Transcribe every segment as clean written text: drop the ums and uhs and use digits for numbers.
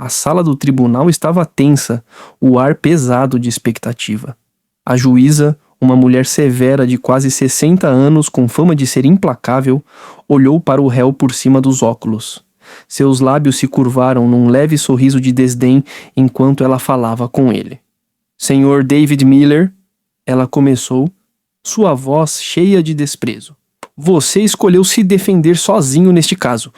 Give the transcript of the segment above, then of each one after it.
A sala do tribunal estava tensa, o ar pesado de expectativa. A juíza, uma mulher severa de quase 60 anos com fama de ser implacável, olhou para o réu por cima dos óculos. Seus lábios se curvaram num leve sorriso de desdém enquanto ela falava com ele. Senhor David Miller, ela começou, sua voz cheia de desprezo. Você escolheu se defender sozinho neste caso.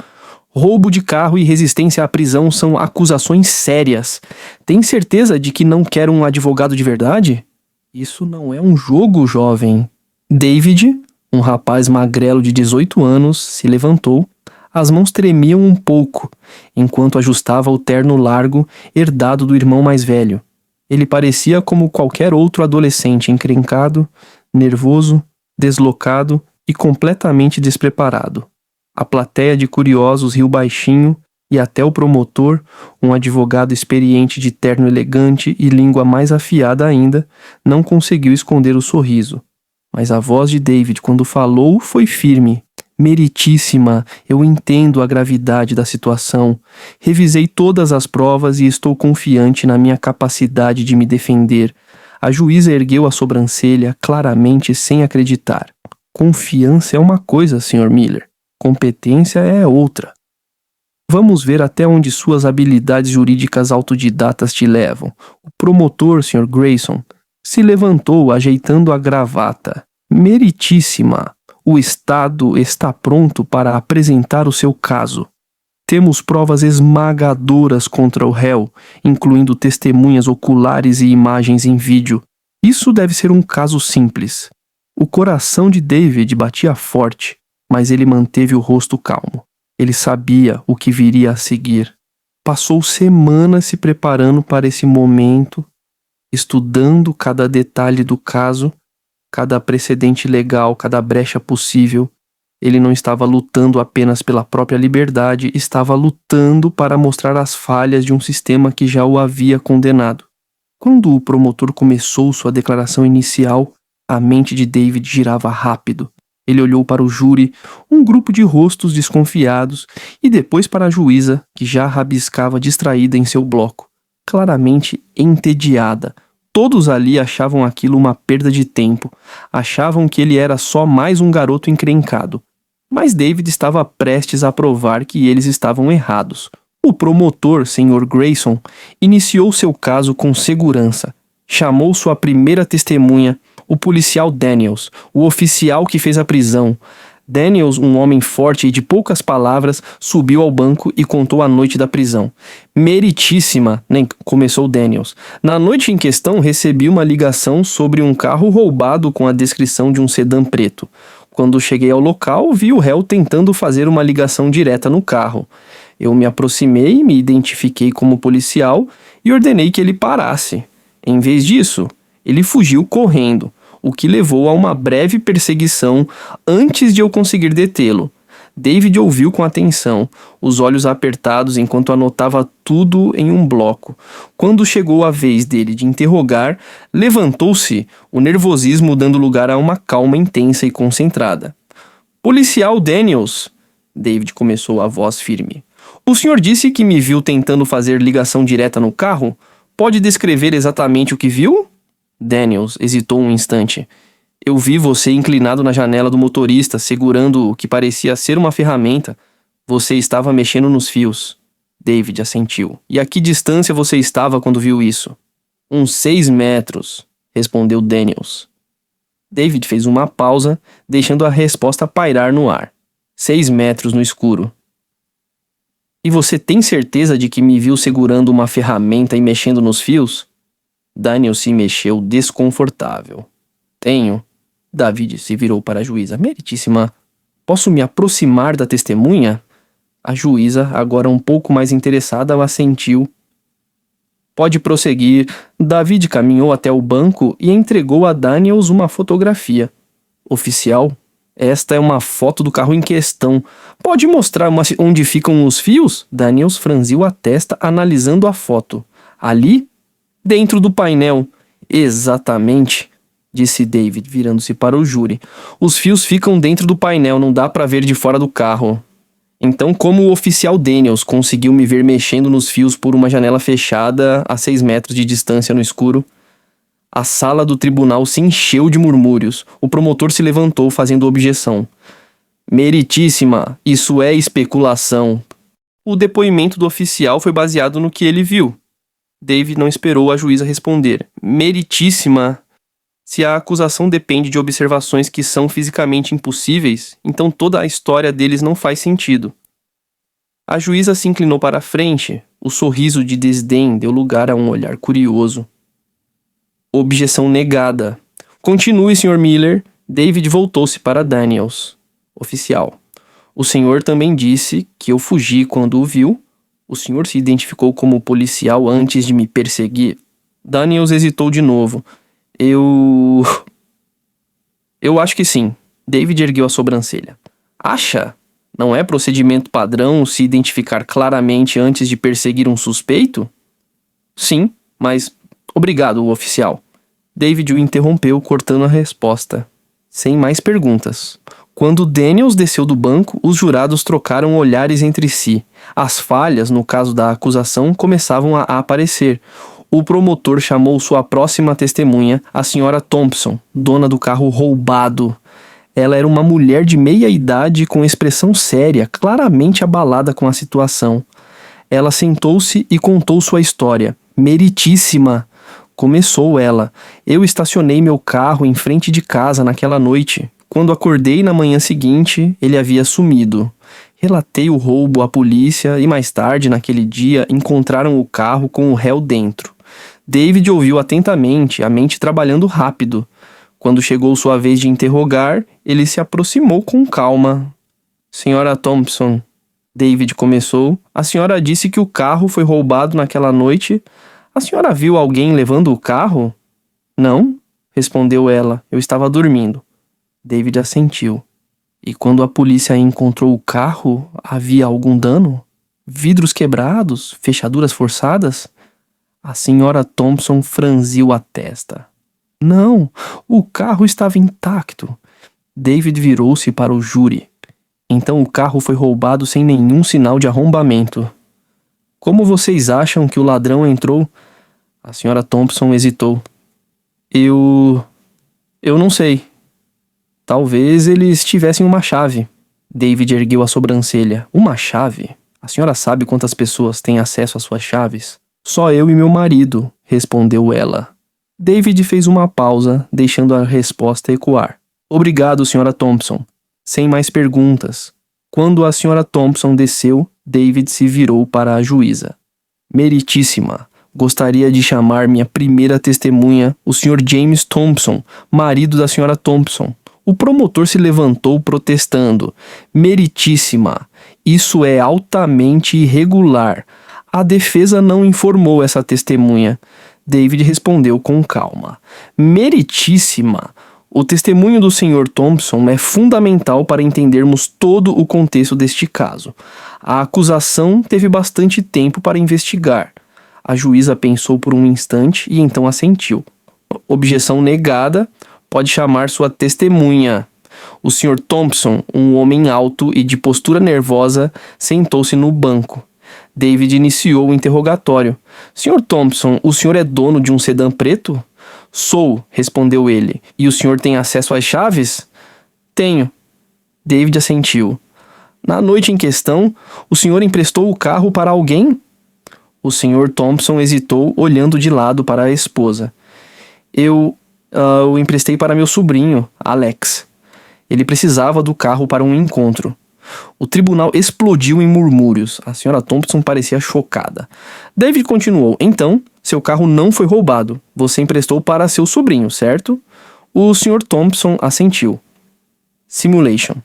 Roubo de carro e resistência à prisão são acusações sérias. Tem certeza de que não quer um advogado de verdade? Isso não é um jogo, jovem. David, um rapaz magrelo de 18 anos, se levantou. As mãos tremiam um pouco, enquanto ajustava o terno largo herdado do irmão mais velho. Ele parecia como qualquer outro adolescente encrencado, nervoso, deslocado e completamente despreparado. A plateia de curiosos riu baixinho e até o promotor, um advogado experiente de terno elegante e língua mais afiada ainda, não conseguiu esconder o sorriso. Mas a voz de David, quando falou, foi firme. Meritíssima, eu entendo a gravidade da situação. Revisei todas as provas e estou confiante na minha capacidade de me defender. A juíza ergueu a sobrancelha, claramente sem acreditar. Confiança é uma coisa, Sr. Miller. Competência é outra. Vamos ver até onde suas habilidades jurídicas autodidatas te levam. O promotor, Sr. Grayson, se levantou ajeitando a gravata. Meritíssima. O Estado está pronto para apresentar o seu caso. Temos provas esmagadoras contra o réu, incluindo testemunhas oculares e imagens em vídeo. Isso deve ser um caso simples. O coração de David batia forte, mas ele manteve o rosto calmo. Ele sabia o que viria a seguir. Passou semanas se preparando para esse momento, estudando cada detalhe do caso, cada precedente legal, cada brecha possível. Ele não estava lutando apenas pela própria liberdade, estava lutando para mostrar as falhas de um sistema que já o havia condenado. Quando o promotor começou sua declaração inicial, a mente de David girava rápido. Ele olhou para o júri, um grupo de rostos desconfiados, e depois para a juíza, que já rabiscava distraída em seu bloco, claramente entediada. Todos ali achavam aquilo uma perda de tempo, achavam que ele era só mais um garoto encrencado. Mas David estava prestes a provar que eles estavam errados. O promotor, Sr. Grayson, iniciou seu caso com segurança. Chamou sua primeira testemunha, o policial Daniels, o oficial que fez a prisão. Daniels, um homem forte e de poucas palavras, subiu ao banco e contou a noite da prisão. Meritíssima, começou Daniels. Na noite em questão, recebi uma ligação sobre um carro roubado com a descrição de um sedã preto. Quando cheguei ao local, vi o réu tentando fazer uma ligação direta no carro. Eu me aproximei, me identifiquei como policial e ordenei que ele parasse. Em vez disso, ele fugiu correndo, o que levou a uma breve perseguição antes de eu conseguir detê-lo. David ouviu com atenção, os olhos apertados enquanto anotava tudo em um bloco. Quando chegou a vez dele de interrogar, levantou-se, o nervosismo dando lugar a uma calma intensa e concentrada. Policial Daniels, David começou a voz firme. O senhor disse que me viu tentando fazer ligação direta no carro? Pode descrever exatamente o que viu? Daniels hesitou um instante. Eu vi você inclinado na janela do motorista, segurando o que parecia ser uma ferramenta. Você estava mexendo nos fios. David assentiu. E a que distância você estava quando viu isso? Uns 6 metros, respondeu Daniels. David fez uma pausa, deixando a resposta pairar no ar. 6 metros no escuro. E você tem certeza de que me viu segurando uma ferramenta e mexendo nos fios? Daniel se mexeu desconfortável. Tenho. David se virou para a juíza. Meritíssima, posso me aproximar da testemunha? A juíza, agora um pouco mais interessada, assentiu. Pode prosseguir. David caminhou até o banco e entregou a Daniels uma fotografia. Oficial, esta é uma foto do carro em questão. Pode mostrar onde ficam os fios? Daniels franziu a testa analisando a foto. Ali? Dentro do painel. Exatamente, disse David, virando-se para o júri. Os fios ficam dentro do painel, não dá para ver de fora do carro. Então, como o oficial Daniels conseguiu me ver mexendo nos fios por uma janela fechada a 6 metros de distância no escuro, a sala do tribunal se encheu de murmúrios. O promotor se levantou fazendo objeção. Meritíssima, isso é especulação. O depoimento do oficial foi baseado no que ele viu. David não esperou a juíza responder. Meritíssima. Se a acusação depende de observações que são fisicamente impossíveis, então toda a história deles não faz sentido. A juíza se inclinou para a frente. O sorriso de desdém deu lugar a um olhar curioso. Objeção negada. Continue, Sr. Miller. David voltou-se para Daniels. Oficial. O senhor também disse que eu fugi quando o viu. O senhor se identificou como policial antes de me perseguir? Daniels hesitou de novo. Eu acho que sim. David ergueu a sobrancelha. Acha? Não é procedimento padrão se identificar claramente antes de perseguir um suspeito? Sim, mas... Obrigado, oficial. David o interrompeu, cortando a resposta. Sem mais perguntas. Quando Daniels desceu do banco, os jurados trocaram olhares entre si. As falhas, no caso da acusação, começavam a aparecer. O promotor chamou sua próxima testemunha, a senhora Thompson, dona do carro roubado. Ela era uma mulher de meia idade com expressão séria, claramente abalada com a situação. Ela sentou-se e contou sua história. Meritíssima! Começou ela. Eu estacionei meu carro em frente de casa naquela noite. Quando acordei na manhã seguinte, ele havia sumido. Relatei o roubo à polícia e mais tarde, naquele dia, encontraram o carro com o réu dentro. David ouviu atentamente, a mente trabalhando rápido. Quando chegou sua vez de interrogar, ele se aproximou com calma. Senhora Thompson, David começou. A senhora disse que o carro foi roubado naquela noite. A senhora viu alguém levando o carro? Não, respondeu ela. Eu estava dormindo. David assentiu. E quando a polícia encontrou o carro, havia algum dano? Vidros quebrados? Fechaduras forçadas? A senhora Thompson franziu a testa. Não, o carro estava intacto. David virou-se para o júri. Então o carro foi roubado sem nenhum sinal de arrombamento. Como vocês acham que o ladrão entrou? A senhora Thompson hesitou. Eu não sei. Talvez eles tivessem uma chave. David ergueu a sobrancelha. Uma chave? A senhora sabe quantas pessoas têm acesso às suas chaves? Só eu e meu marido, respondeu ela. David fez uma pausa, deixando a resposta ecoar. Obrigado, senhora Thompson. Sem mais perguntas. Quando a senhora Thompson desceu, David se virou para a juíza. Meritíssima, gostaria de chamar minha primeira testemunha, o Sr. James Thompson, marido da senhora Thompson. O promotor se levantou protestando. Meritíssima, isso é altamente irregular. A defesa não informou essa testemunha. David respondeu com calma. Meritíssima, o testemunho do Sr. Thompson é fundamental para entendermos todo o contexto deste caso. A acusação teve bastante tempo para investigar. A juíza pensou por um instante e então assentiu. Objeção negada, pode chamar sua testemunha. O Sr. Thompson, um homem alto e de postura nervosa, sentou-se no banco. David iniciou o interrogatório. Sr. Thompson, o senhor é dono de um sedã preto? Sou, respondeu ele. E o senhor tem acesso às chaves? Tenho. David assentiu. Na noite em questão, o senhor emprestou o carro para alguém? O Sr. Thompson hesitou, olhando de lado para a esposa. Eu o emprestei para meu sobrinho, Alex. Ele precisava do carro para um encontro. O tribunal explodiu em murmúrios. A senhora Thompson parecia chocada. David continuou. Então, seu carro não foi roubado. Você emprestou para seu sobrinho, certo? O Sr. Thompson assentiu. Simulation.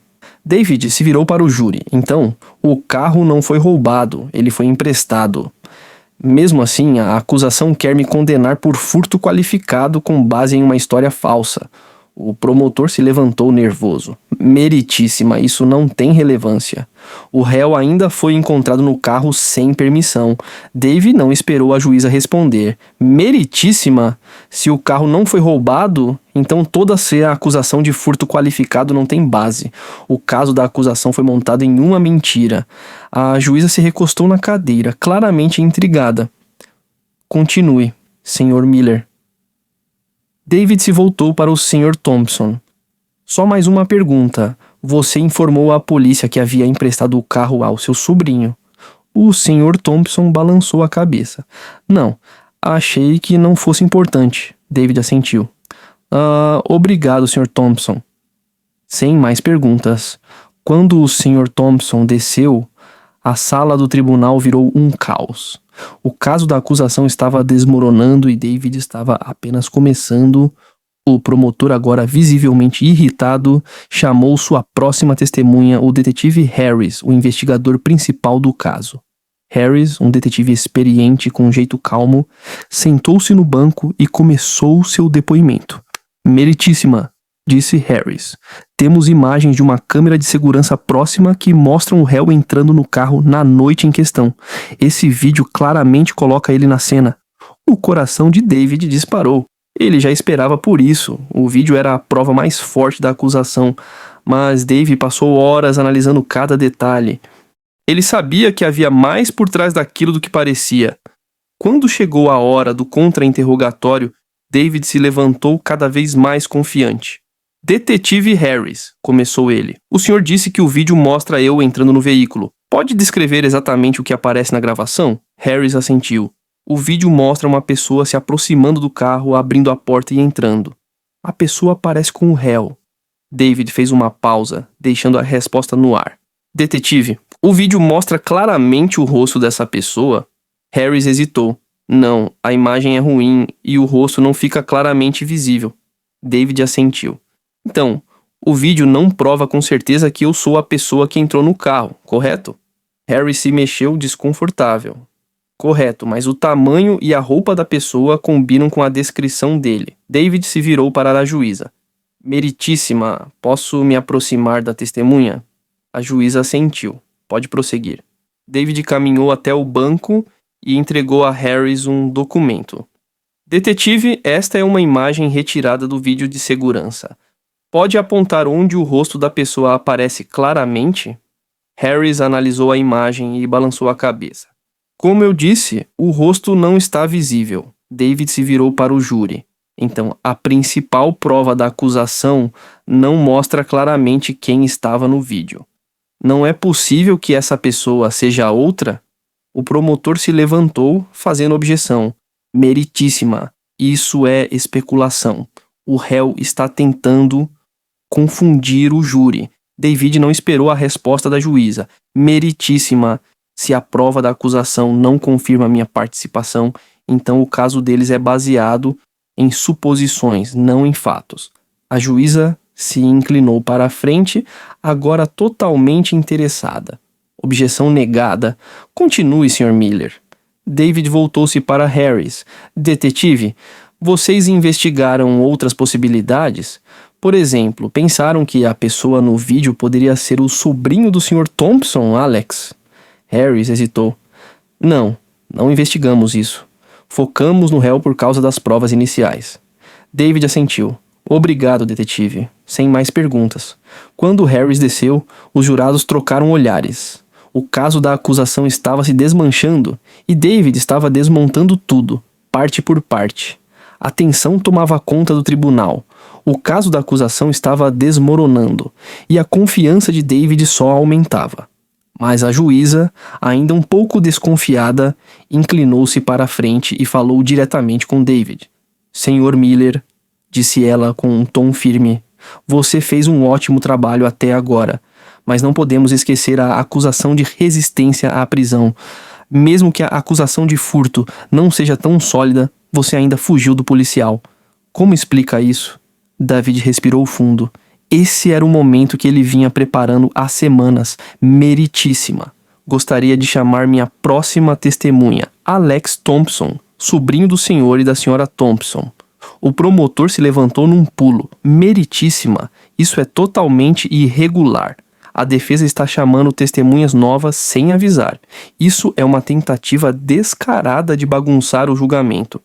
David se virou para o júri. Então, o carro não foi roubado. Ele foi emprestado. Mesmo assim, a acusação quer me condenar por furto qualificado com base em uma história falsa. O promotor se levantou nervoso. Meritíssima, isso não tem relevância. O réu ainda foi encontrado no carro sem permissão. Dave não esperou a juíza responder. Meritíssima? Se o carro não foi roubado, então toda a acusação de furto qualificado não tem base. O caso da acusação foi montado em uma mentira. A juíza se recostou na cadeira, claramente intrigada. Continue, Sr. Miller. David se voltou para o Sr. Thompson. Só mais uma pergunta. Você informou à polícia que havia emprestado o carro ao seu sobrinho. O Sr. Thompson balançou a cabeça. Não, achei que não fosse importante. David assentiu. Obrigado, Sr. Thompson. Sem mais perguntas. Quando o Sr. Thompson desceu, a sala do tribunal virou um caos. O caso da acusação estava desmoronando e David estava apenas começando. O promotor, agora visivelmente irritado, chamou sua próxima testemunha, o detetive Harris, o investigador principal do caso. Harris, um detetive experiente com um jeito calmo, sentou-se no banco e começou seu depoimento. Meritíssima, disse Harris. Temos imagens de uma câmera de segurança próxima que mostram o réu entrando no carro na noite em questão. Esse vídeo claramente coloca ele na cena. O coração de David disparou. Ele já esperava por isso. O vídeo era a prova mais forte da acusação, mas Dave passou horas analisando cada detalhe. Ele sabia que havia mais por trás daquilo do que parecia. Quando chegou a hora do contra-interrogatório, David se levantou cada vez mais confiante. Detetive Harris, começou ele. O senhor disse que o vídeo mostra eu entrando no veículo. Pode descrever exatamente o que aparece na gravação? Harris assentiu. O vídeo mostra uma pessoa se aproximando do carro, abrindo a porta e entrando. A pessoa aparece com o réu. David fez uma pausa, deixando a resposta no ar. Detetive, o vídeo mostra claramente o rosto dessa pessoa? Harris hesitou. Não, a imagem é ruim e o rosto não fica claramente visível. David assentiu. Então, o vídeo não prova com certeza que eu sou a pessoa que entrou no carro, correto? Harris se mexeu desconfortável. Correto, mas o tamanho e a roupa da pessoa combinam com a descrição dele. David se virou para a juíza. Meritíssima, posso me aproximar da testemunha? A juíza assentiu. Pode prosseguir. David caminhou até o banco e entregou a Harris um documento. Detetive, esta é uma imagem retirada do vídeo de segurança. Pode apontar onde o rosto da pessoa aparece claramente? Harris analisou a imagem e balançou a cabeça. Como eu disse, o rosto não está visível. David se virou para o júri. Então, a principal prova da acusação não mostra claramente quem estava no vídeo. Não é possível que essa pessoa seja outra? O promotor se levantou, fazendo objeção. Meritíssima, isso é especulação. O réu está tentando confundir o júri. David não esperou a resposta da juíza. Meritíssima, se a prova da acusação não confirma minha participação, então o caso deles é baseado em suposições, não em fatos. A juíza se inclinou para a frente, agora totalmente interessada. Objeção negada. Continue, Sr. Miller. David voltou-se para Harris. Detetive, vocês investigaram outras possibilidades? Por exemplo, pensaram que a pessoa no vídeo poderia ser o sobrinho do Sr. Thompson, Alex? Harris hesitou. Não investigamos isso. Focamos no réu por causa das provas iniciais. David assentiu. Obrigado, detetive. Sem mais perguntas. Quando Harris desceu, os jurados trocaram olhares. O caso da acusação estava se desmanchando e David estava desmontando tudo, parte por parte. A tensão tomava conta do tribunal. O caso da acusação estava desmoronando e a confiança de David só aumentava. Mas a juíza, ainda um pouco desconfiada, inclinou-se para a frente e falou diretamente com David. Sr. Miller, disse ela com um tom firme, você fez um ótimo trabalho até agora, mas não podemos esquecer a acusação de resistência à prisão. Mesmo que a acusação de furto não seja tão sólida, você ainda fugiu do policial. Como explica isso? David respirou fundo. Esse era o momento que ele vinha preparando há semanas. Meritíssima. Gostaria de chamar minha próxima testemunha, Alex Thompson, sobrinho do senhor e da senhora Thompson. O promotor se levantou num pulo. Meritíssima, isso é totalmente irregular. A defesa está chamando testemunhas novas sem avisar. Isso é uma tentativa descarada de bagunçar o julgamento.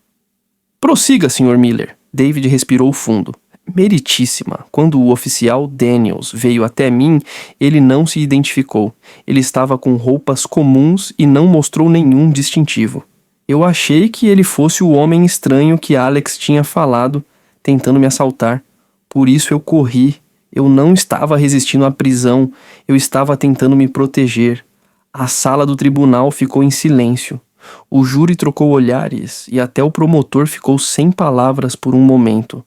Prossiga, Sr. Miller. David respirou fundo. Meritíssima, quando o oficial Daniels veio até mim, ele não se identificou. Ele estava com roupas comuns e não mostrou nenhum distintivo. Eu achei que ele fosse o homem estranho que Alex tinha falado, tentando me assaltar. Por isso eu corri. Eu não estava resistindo à prisão, eu estava tentando me proteger. A sala do tribunal ficou em silêncio. O júri trocou olhares e até o promotor ficou sem palavras por um momento.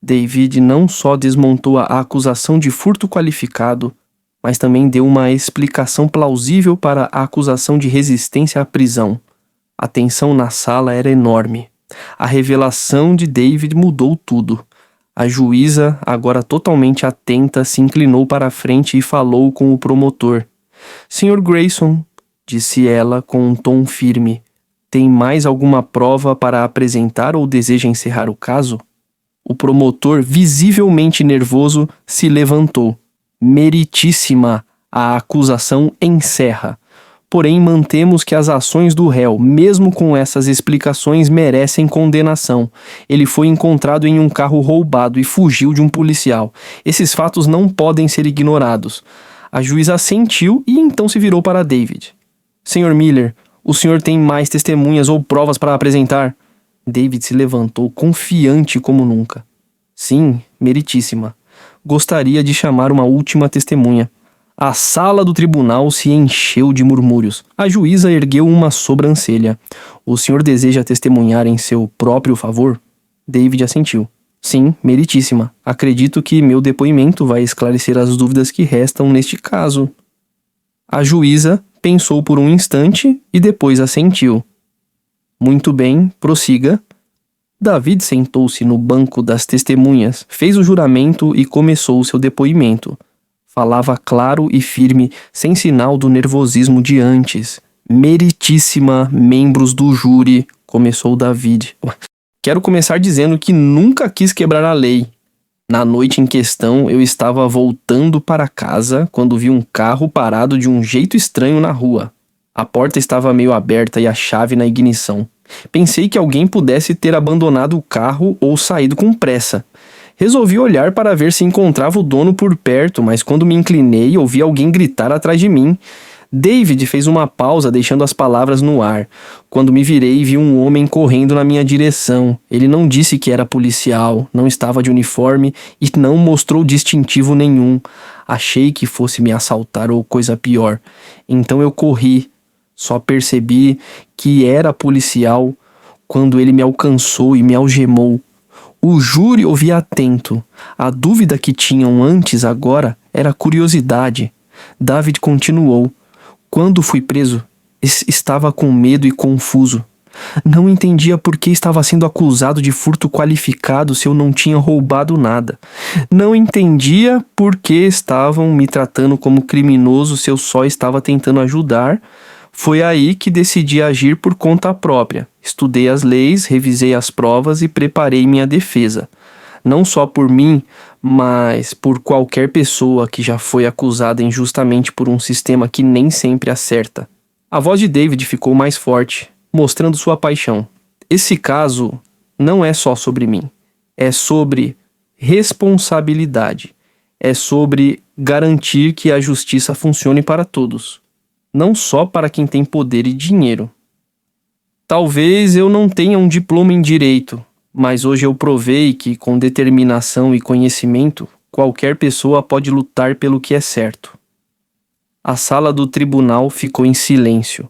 David não só desmontou a acusação de furto qualificado, mas também deu uma explicação plausível para a acusação de resistência à prisão. A tensão na sala era enorme. A revelação de David mudou tudo. A juíza, agora totalmente atenta, se inclinou para a frente e falou com o promotor. Sr. Grayson, disse ela com um tom firme, tem mais alguma prova para apresentar ou deseja encerrar o caso? O promotor, visivelmente nervoso, se levantou. Meritíssima, a acusação encerra. Porém, mantemos que as ações do réu, mesmo com essas explicações, merecem condenação. Ele foi encontrado em um carro roubado e fugiu de um policial. Esses fatos não podem ser ignorados. A juíza assentiu e então se virou para David. Sr. Miller, o senhor tem mais testemunhas ou provas para apresentar? David se levantou, confiante como nunca. Sim, meritíssima. Gostaria de chamar uma última testemunha. A sala do tribunal se encheu de murmúrios. A juíza ergueu uma sobrancelha. O senhor deseja testemunhar em seu próprio favor? David assentiu. Sim, meritíssima. Acredito que meu depoimento vai esclarecer as dúvidas que restam neste caso. A juíza pensou por um instante e depois assentiu. Muito bem, prossiga. David sentou-se no banco das testemunhas, fez o juramento e começou seu depoimento. Falava claro e firme, sem sinal do nervosismo de antes. Meritíssima, membros do júri, começou David. Quero começar dizendo que nunca quis quebrar a lei. Na noite em questão, eu estava voltando para casa quando vi um carro parado de um jeito estranho na rua. A porta estava meio aberta e a chave na ignição. Pensei que alguém pudesse ter abandonado o carro ou saído com pressa. Resolvi olhar para ver se encontrava o dono por perto, mas quando me inclinei, ouvi alguém gritar atrás de mim. David fez uma pausa, deixando as palavras no ar. Quando me virei, vi um homem correndo na minha direção. Ele não disse que era policial, não estava de uniforme e não mostrou distintivo nenhum. Achei que fosse me assaltar ou coisa pior. Então eu corri. Só percebi que era policial quando ele me alcançou e me algemou. O júri ouvia atento. A dúvida que tinham antes agora era curiosidade. David continuou. Quando fui preso, estava com medo e confuso. Não entendia por que estava sendo acusado de furto qualificado se eu não tinha roubado nada. Não entendia por que estavam me tratando como criminoso se eu só estava tentando ajudar. Foi aí que decidi agir por conta própria. Estudei as leis, revisei as provas e preparei minha defesa. Não só por mim, mas por qualquer pessoa que já foi acusada injustamente por um sistema que nem sempre acerta. A voz de David ficou mais forte, mostrando sua paixão. Esse caso não é só sobre mim. É sobre responsabilidade. É sobre garantir que a justiça funcione para todos. Não só para quem tem poder e dinheiro. Talvez eu não tenha um diploma em direito, mas hoje eu provei que com determinação e conhecimento, qualquer pessoa pode lutar pelo que é certo. A sala do tribunal ficou em silêncio.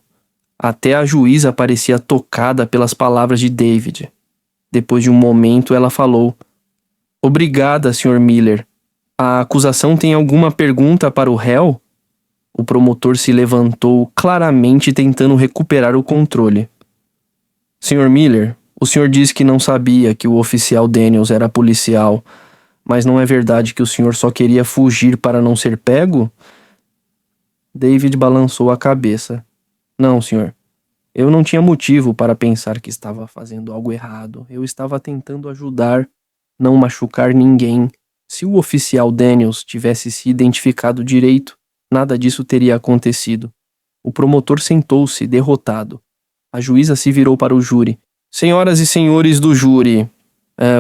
Até a juíza parecia tocada pelas palavras de David. Depois de um momento, ela falou: Obrigada, Sr. Miller. A acusação tem alguma pergunta para o réu? O promotor se levantou, claramente tentando recuperar o controle. Sr. Miller, o senhor disse que não sabia que o oficial Daniels era policial, mas não é verdade que o senhor só queria fugir para não ser pego? David balançou a cabeça. Não, senhor. Eu não tinha motivo para pensar que estava fazendo algo errado. Eu estava tentando ajudar, não machucar ninguém. Se o oficial Daniels tivesse se identificado direito, nada disso teria acontecido. O promotor sentou-se, derrotado. A juíza se virou para o júri. Senhoras e senhores do júri,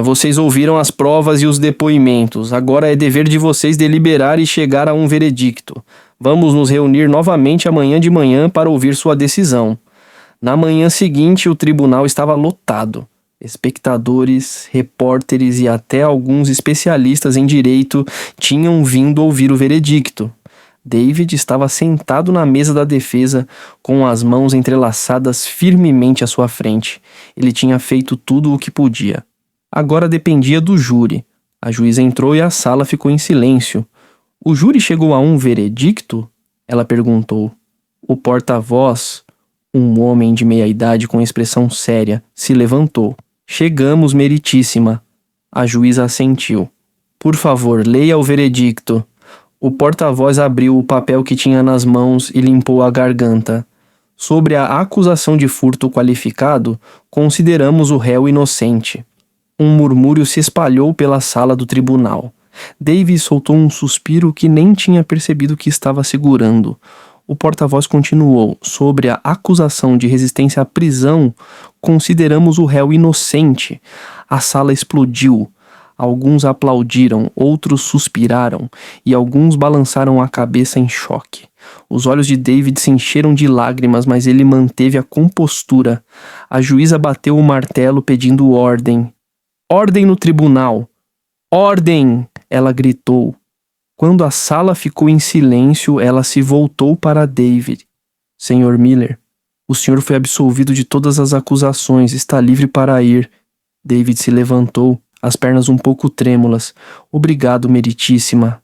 vocês ouviram as provas e os depoimentos. Agora é dever de vocês deliberar e chegar a um veredicto. Vamos nos reunir novamente amanhã de manhã para ouvir sua decisão. Na manhã seguinte, o tribunal estava lotado. Espectadores, repórteres e até alguns especialistas em direito tinham vindo ouvir o veredicto. David estava sentado na mesa da defesa, com as mãos entrelaçadas firmemente à sua frente. Ele tinha feito tudo o que podia. Agora dependia do júri. A juíza entrou e a sala ficou em silêncio. O júri chegou a um veredicto? Ela perguntou. O porta-voz, um homem de meia-idade com expressão séria, se levantou. Chegamos, meritíssima. A juíza assentiu. Por favor, leia o veredicto. O porta-voz abriu o papel que tinha nas mãos e limpou a garganta. Sobre a acusação de furto qualificado, consideramos o réu inocente. Um murmúrio se espalhou pela sala do tribunal. David soltou um suspiro que nem tinha percebido que estava segurando. O porta-voz continuou. Sobre a acusação de resistência à prisão, consideramos o réu inocente. A sala explodiu. Alguns aplaudiram, outros suspiraram e alguns balançaram a cabeça em choque. Os olhos de David se encheram de lágrimas, mas ele manteve a compostura. A juíza bateu o martelo pedindo ordem. Ordem no tribunal! Ordem! Ela gritou. Quando a sala ficou em silêncio, ela se voltou para David. Senhor Miller, o senhor foi absolvido de todas as acusações, está livre para ir. David se levantou, as pernas um pouco trêmulas. Obrigado, meritíssima.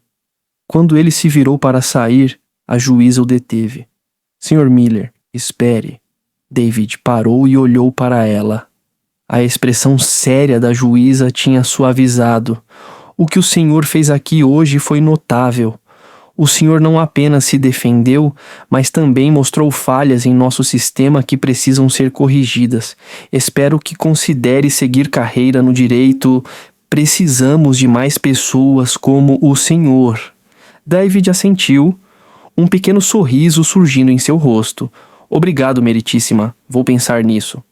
Quando ele se virou para sair, a juíza o deteve. Senhor Miller, espere. David parou e olhou para ela. A expressão séria da juíza tinha suavizado. O que o senhor fez aqui hoje foi notável. O senhor não apenas se defendeu, mas também mostrou falhas em nosso sistema que precisam ser corrigidas. Espero que considere seguir carreira no direito. Precisamos de mais pessoas como o senhor. David assentiu, um pequeno sorriso surgindo em seu rosto. Obrigado, meritíssima. Vou pensar nisso.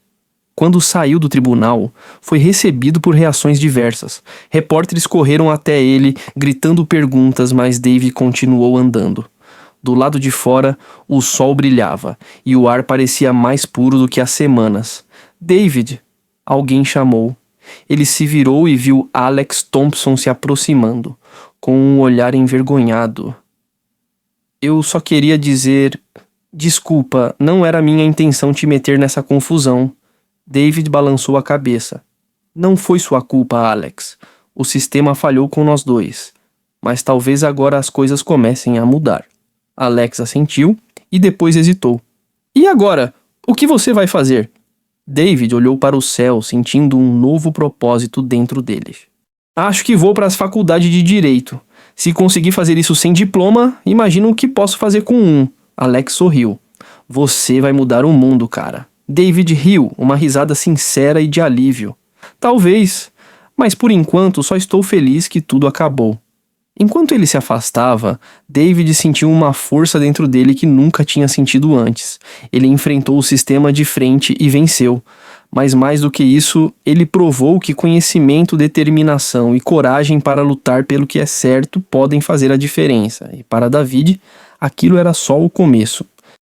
Quando saiu do tribunal, foi recebido por reações diversas. Repórteres correram até ele, gritando perguntas, mas David continuou andando. Do lado de fora, o sol brilhava, e o ar parecia mais puro do que há semanas. David! Alguém chamou. Ele se virou e viu Alex Thompson se aproximando, com um olhar envergonhado. Eu só queria dizer... Desculpa, não era minha intenção te meter nessa confusão. David balançou a cabeça. Não foi sua culpa, Alex. O sistema falhou com nós dois. Mas talvez agora as coisas comecem a mudar. Alex assentiu e depois hesitou. E agora? O que você vai fazer? David olhou para o céu, sentindo um novo propósito dentro dele. Acho que vou para as faculdades de Direito. Se conseguir fazer isso sem diploma, imagino o que posso fazer com um. Alex sorriu. Você vai mudar o mundo, cara. David riu, uma risada sincera e de alívio. Talvez, mas por enquanto só estou feliz que tudo acabou. Enquanto ele se afastava, David sentiu uma força dentro dele que nunca tinha sentido antes. Ele enfrentou o sistema de frente e venceu. Mas mais do que isso, ele provou que conhecimento, determinação e coragem para lutar pelo que é certo podem fazer a diferença. E para David, aquilo era só o começo.